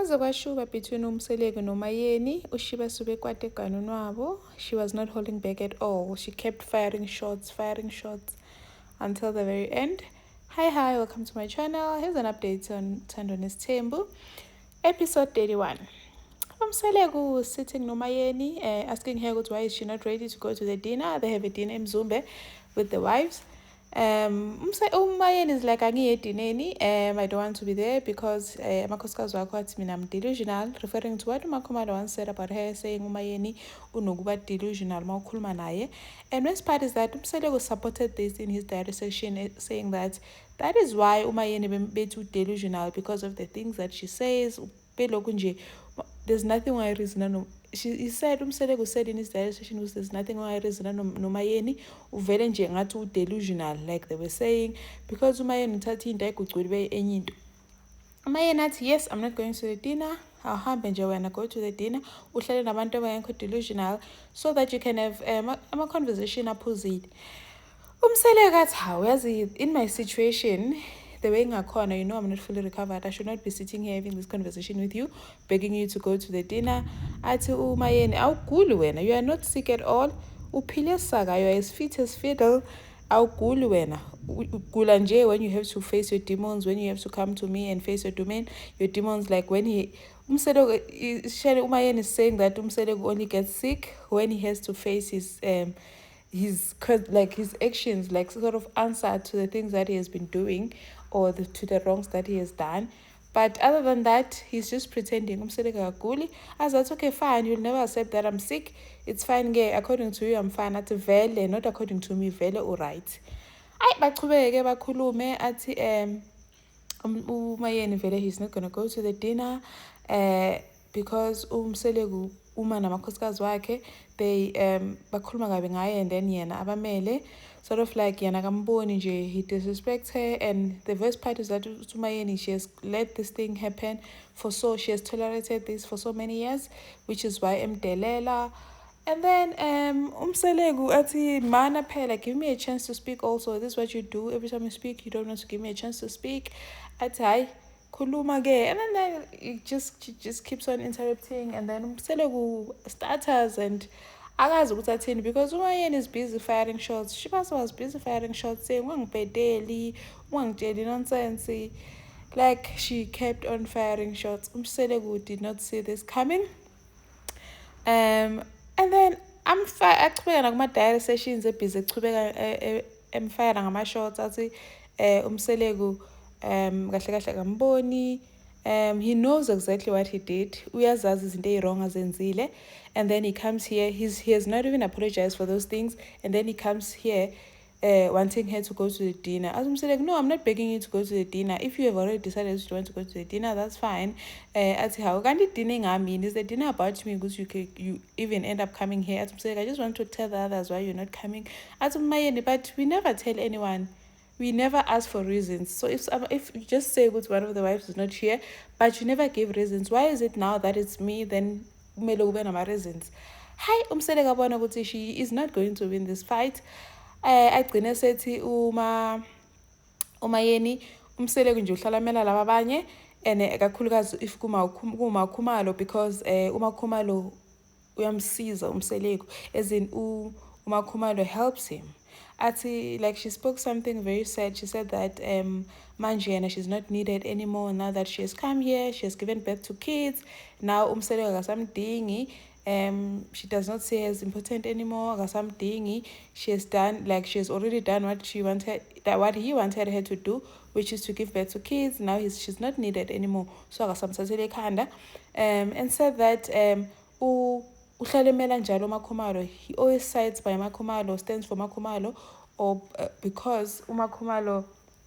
kwaze kwashuba between uMseleko noMayeni, uShiba sube kwade ganunwabo. She was not holding back at all. She kept firing shots until the very end. Hi, welcome to my channel. Here's an update on Thando Nesthembu. Episode 31. uMseleko was sitting noMayeni, asking her why is she not ready to go to the dinner. They have a dinner in Mzumbe with the wives. uMayeni is like, angiye edineni. I don't want to be there because amakhosikazi wakho athi mina I'm delusional, referring to what uMakhomalo once said about her, saying uMayeni unokuba delusional mawukhuluma naye. And best part is that uMseleko supported this in his diary section, saying that is why uMayeni betu delusional, because of the things that she says. There's nothing why reason. He said, uMseleko said in his diary session, there's nothing why reason noMayeni uvele nje ngathi delusional, like they were saying, because uMayeni uthatha into ayigucule enye into. uMayeni athi, yes, I'm not going to the dinner. Awuhambe nje wena, go to the dinner. Uhlale nabantu abangekho delusional so that you can have a conversation aphuzile. uMseleko athi, yazi, in my situation, the way ngakhona, I'm not fully recovered. I should not be sitting here having this conversation with you, begging you to go to the dinner. Athi uMayeni, awuguli wena, you are not sick at all. Uphile saga, you are as fit as fiddle. Awuguli wena. Ugula nje when you have to face your demons, when you have to come to me and face your demons, like when uMayeni is saying that uMseleko only gets sick when he has to face his actions, like sort of answer to the things that he has been doing or to the wrongs that he has done. But other than that, he's just pretending. uMseleko akaguli. As that's okay, fine, you'll never accept that I'm sick. It's fine, yeah, according to you I'm fine. Athi vele, not according to me, vele alright. Bachubeke bakhulume athi uMayeni vele he's not gonna go to the dinner because uMseleko uma namakhosikazi wakhe they bakhuluma kabi ngaye, and then yena abamele sort of like yena kamboni nje, he disrespects her. And the worst part is that uMayeni, she has let this thing happen she has tolerated this for so many years, which is why emdelela. And then uMseleko athi, mana phela, give me a chance to speak also. This is what you do every time you speak, you don't want to give me a chance to speak. Athi hayi khuluma ke. And then she just keeps on interrupting, and then uMseleko stutters and akazi ukuthi athini, because uMayeni is busy firing shots. She also was busy firing shots, saying ungangibhedeli, ungangitsheli nonsense. Like, she kept on firing shots. uMseleko did not see this coming. And then achubeka nakuma-diary sessions ebhizi echubeka emfire ngama-shots athi uMseleko kahle kahle kamboni. He knows exactly what he did. Uyazazi izinto ezirong azenzile. And then he comes here, he has not even apologized for those things, and then he comes here wanting her to go to the dinner. As uMseleko, no, I'm not begging you to go to the dinner. If you have already decided you want to go to the dinner, that's fine. Athi how kanti dinner ngami, is the dinner about me because you even end up coming here? As uMseleko, I just want to tell the others why you're not coming. As uMayeni, but we never tell anyone. We never ask for reasons. So if you just say one of the wives is not here, but you never give reasons, why is it now that it's me, then kumele kube nama reasons? Hi, uMseleko abona ukuthi she is not going to win this fight. Agcine sethi uMayeni, uMseleko nje uhlala mela laba abanye, and kakhulukazi if kuMakhomalo, because uMakhomalo uyamsiza uMseleko, as in uMakhomalo helps him. Like, she spoke something very sad. She said that manje she's not needed anymore now that she has come here. She has given birth to kids. Now uMseleko akasamdingi. She does not see her as important anymore. Akasamdingi. She has already done what he wanted her to do, which is to give birth to kids. Now she's not needed anymore. So akasamthathele ekhanda. And said that uhlalemela njalo uMakhomalo. He always sides by uMakhomalo, stands for uMakhomalo, or because uMakhomalo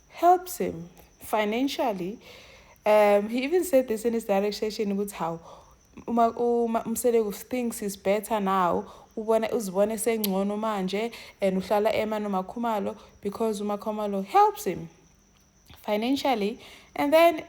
helps him financially. He even said this in his direct session with how uMseleko thinks he's better now. Uzibone sengcono manje and uhlala ema noMakhomalo because uMakhomalo helps him financially. And then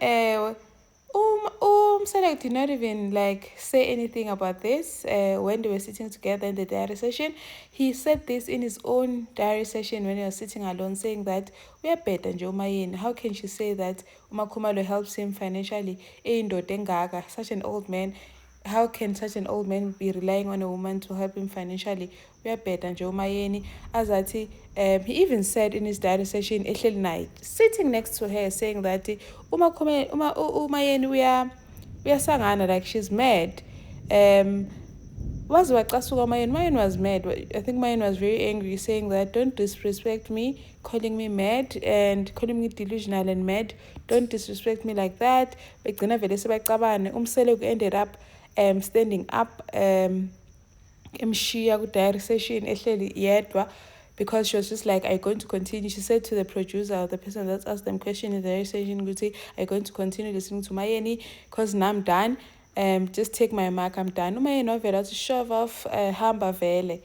Select did not even like say anything about this when they were sitting together in the diary session. He said this in his own diary session when he was sitting alone, saying that we are better nje uMayeni. How can she say that uMakhumalo helps him financially? Eyindoda engaka, such an old man. How can such an old man be relying on a woman to help him financially? We are better nje uMayeni. Azathi, he even said in his diary session, ehleli night, sitting next to her, saying that uMayeni uyasangana, like she's mad. Waze wacasuka uMayeni. Umayeni was mad. I think Umayeni was very angry, saying that don't disrespect me, calling me mad and calling me delusional and mad. Don't disrespect me like that. Begcina vele sebacabane. Umseleku ended up standing up, emshiya ku-diary session ehleli yedwa, because she was just like, are you going to continue? She said to the producer, the person that asked them question in the diary session, are you going to continue listening to Mayeni? Because now I'm done. Just take my mark, I'm done. Umayeni wavela to shove off, hamba vele.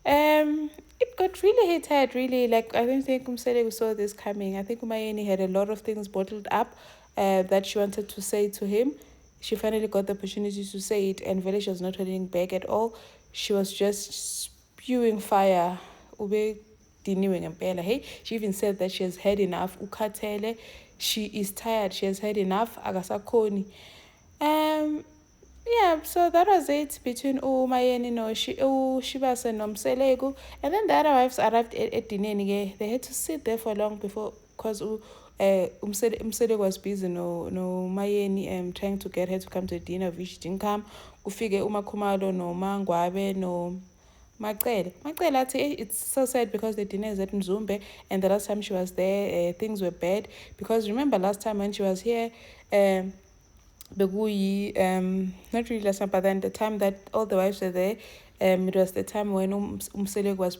It got really heated, really. Like, I don't think Umseleku saw this coming. I think Umayeni had a lot of things bottled up that she wanted to say to him. She finally got the opportunity to say it, and Vele, she was not holding back at all. She was just spewing fire. Ube diniwe ngempela. Hey, she even said that she has had enough. Ukhathele. She is tired. She has had enough. Akasakhoni. Yeah, so that was it between uMayeni Shibasa and Nomseleku. And then the other wives arrived at dinner. They had to sit there for long before, because Umseleku was busy no Mayeni trying to get her to come to the dinner, which didn't come. Ufike uMakhumalo no Mangwabe no Macele athi it's so sad because the dinner is at Mzumbe, and the last time she was there things were bad, because remember last time when she was here, not really last time, but then the time that all the wives were there, it was the time when Umseleku was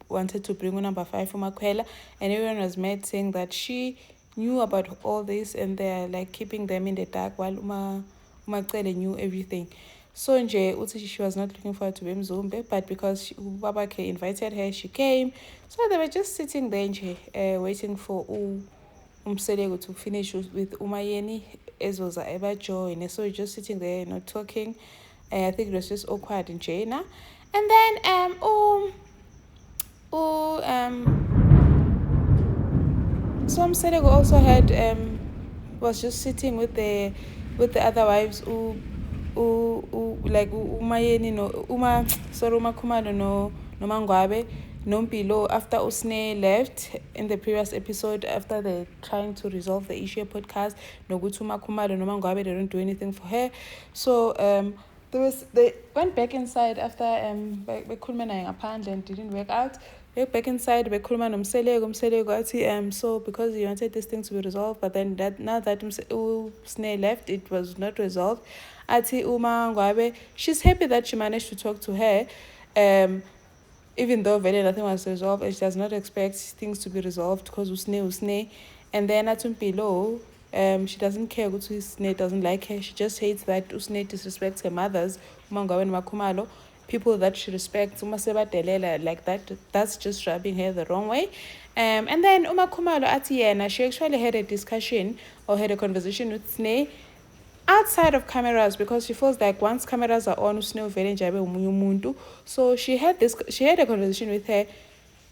wanted to bring number 5 for Makwela, and everyone was mad, saying that she knew about all this and they're like keeping them in the dark, while Umacele knew everything. So nje uthi she was not looking forward to Mzumbe, but because Babake invited her, she came. So they were just sitting there nje, waiting for Umseleku to finish with Umayeni ezoza ebajoyine. So we're just sitting there, not talking. I think it was just awkward in Jaina. And then so Umseleku also had was just sitting with the other wives like Umayeni no Umakhumalo no Mangwabe Nompilo, after Usne left in the previous episode, after they trying to resolve the issue podcast, Nogutu Umakhumalo no Mangwabe, they don't do anything for her. So they went back inside after bekhulumana ngaphandle and didn't work out. They back inside, bekhuluma nomseleko so because you wanted this thing to be resolved, but then now that Usne left, it was not resolved. Ati Umangwabe, she's happy that she managed to talk to her, even though very nothing was resolved, and she does not expect things to be resolved because Usne. And then Atumpilo, she doesn't care what Usne doesn't like her. She just hates that Usne disrespects her mothers, Umangwabe and Makhumalo, people that she respects, like that. That's just rubbing her the wrong way. And then Umakhumalo Atiena, she actually had a discussion or had a conversation with Sne outside of cameras, because she feels like once cameras are on, so she had a conversation with her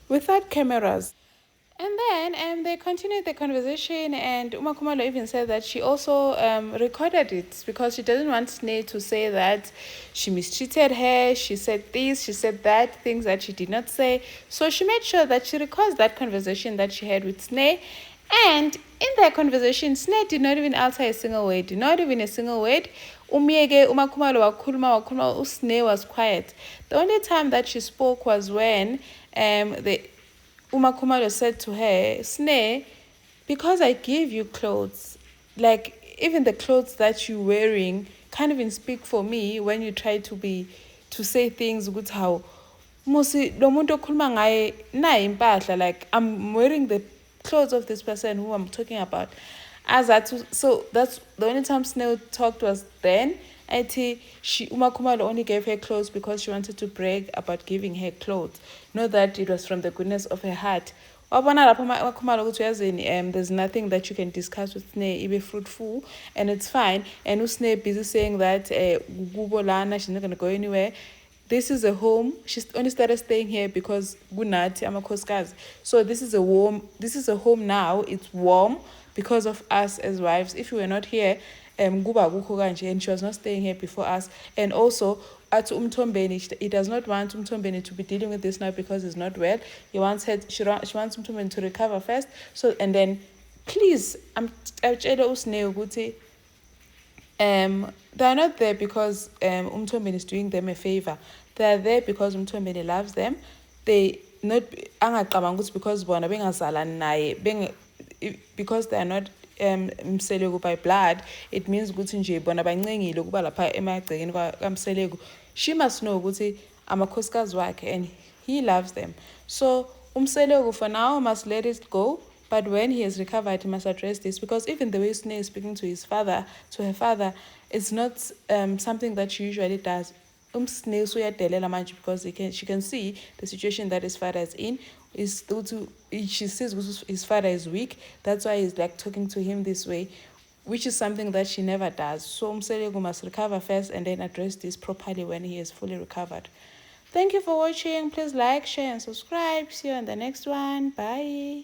without cameras. And then they continued the conversation, and Umakhumalo even said that she also recorded it because she doesn't want Sne to say that she mistreated her, she said this, she said that, things that she did not say. So she made sure that she records that conversation that she had with Sne. And in that conversation, Sne did not even utter a single word, not even a single word. Umakhumalo wakhuluma, Usne was quiet. The only time that she spoke was when Umakhumalo said to her, Sne, because I gave you clothes, like even the clothes that you're wearing can't even speak for me when you try to say things good how musi lo muntu okhuluma ngaye nayi impahla, like I'm wearing the clothes of this person who I'm talking about. So that's the only time Sne talked was then. Umakhumalo only gave her clothes because she wanted to brag about giving her clothes, not that it was from the goodness of her heart. wabona lapho makhumalo ukuthi uyazini there's nothing that you can discuss with Sne ibe fruitful, and it's fine, and uSne busy saying that kubo lana she's not going to go anywhere. This is a home. She's only started staying here because gunathi amakhosikazi. So this is a home now. It's warm because of us as wives. If we were not here, kuba akukho kanje, and she was not staying here before us. And also at Umtombeni, he does not want Umtombeni to be dealing with this now because he's not well. She wants Umtombeni to recover first. So, and then please, I'm usne ukuthi they're not there because Umtombeni is doing them a favor. They're there because Umtombeni loves them. They not angaqabanga ukuthi because bona bengazalani naye because they are not Mselegu by blood, it means ukuthi nje bona bancengile ukuba lapha emagcekeni kaMselegu. She must know ukuthi amakhosikazi wakhe and he loves them. So Umselegu for now must let it go, but when he has recovered he must address this, because even the way Sne is speaking to her father, it's not something that she usually does. Sne uyadelela manje because she can see the situation that his father is in. She sees his father is weak. That's why he's like talking to him this way, which is something that she never does. So Umselegu must recover first and then address this properly when he is fully recovered. Thank you for watching. Please like, share, and subscribe. See you on the next one. Bye.